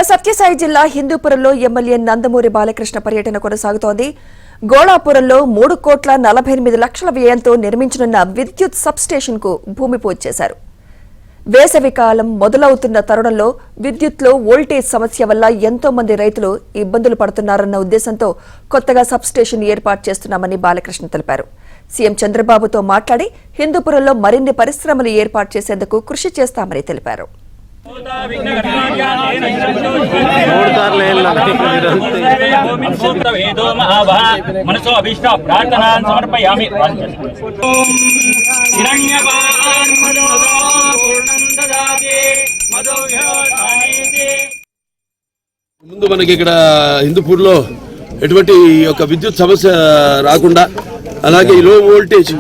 సత్యసాయి జిల్లా హిందూపురంలో ఎమ్మెల్యే నందమూరి బాలకృష్ణ పర్యటన కొనసాగుతోంది. గోళాపురంలో 3,48,00,000 వ్యయంతో నిర్మించనున్న విద్యుత్ సబ్స్టేషన్ కు భూమి పూజ చేశారు. వేసవి కాలం మొదలవుతున్న తరుణంలో విద్యుత్లో వోల్టేజ్ సమస్య వల్ల ఎంతో మంది రైతులు ఇబ్బందులు పడుతున్నారన్న ఉద్దేశంతో కొత్తగా సబ్స్టేషన్ ఏర్పాటు చేస్తున్నామని బాలకృష్ణ తెలిపారు. సీఎం చంద్రబాబుతో మాట్లాడి హిందూపురంలో మరిన్ని పరిశ్రమలు ఏర్పాటు చేసేందుకు కృషి చేస్తామని తెలిపారు. ముందు మనకి ఇక్కడ హిందూపూర్లో ఎటువంటి ఒక విద్యుత్ సమస్య రాకుండా, అలాగే ఈ లో వోల్టేజ్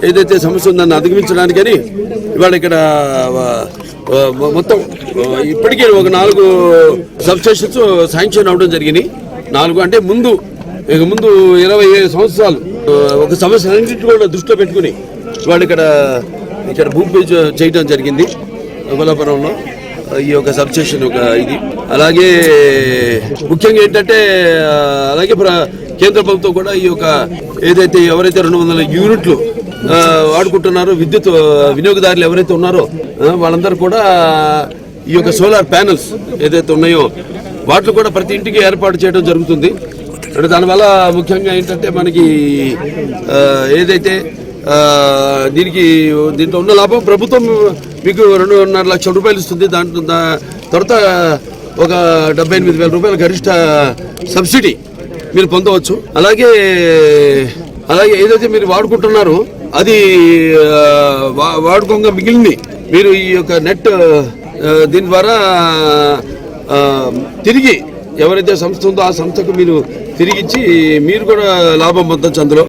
ఏదైతే సమస్య ఉందని అధిగమించడానికని ఇవాళ ఇక్కడ మొత్తం ఇప్పటికే ఒక 4 సబ్స్టేషన్స్ శాంక్షన్ అవడం జరిగినాయి. 4 అంటే ముందు 20 సంవత్సరాలు ఒక సమస్య అన్నింటినీ కూడా దృష్టిలో పెట్టుకుని వాళ్ళు ఇక్కడ భూమి పూజ చేయడం జరిగింది. గోళాపురంలో ఈ యొక్క సబ్స్టేషన్ ఒక ఇది. అలాగే ముఖ్యంగా ఏంటంటే అలాగే కేంద్ర ప్రభుత్వం కూడా ఈ యొక్క ఏదైతే ఎవరైతే 200 యూనిట్లు వాడుకుంటున్నారో విద్యుత్ వినియోగదారులు ఎవరైతే ఉన్నారో వాళ్ళందరూ కూడా ఈ యొక్క సోలార్ ప్యానెల్స్ ఏదైతే ఉన్నాయో వాటిని కూడా ప్రతి ఇంటికి ఏర్పాటు చేయడం జరుగుతుంది. దానివల్ల ముఖ్యంగా ఏంటంటే మనకి ఏదైతే దీంట్లో ఉన్న లాభం ప్రభుత్వం మీకు 2.5 లక్షల రూపాయలు ఇస్తుంది. దాంట్లో తర్వాత ఒక 78,000 రూపాయల గరిష్ట సబ్సిడీ మీరు పొందవచ్చు. అలాగే ఏదైతే మీరు వాడుకుంటున్నారో అది వాడుకోగా మిగిలింది మీరు ఈ యొక్క నెట్ దీని ద్వారా తిరిగి ఎవరైతే సంస్థ ఉందో ఆ సంస్థకు మీరు తిరిగిచ్చి మీరు కూడా లాభం పొందొచ్చు అందులో.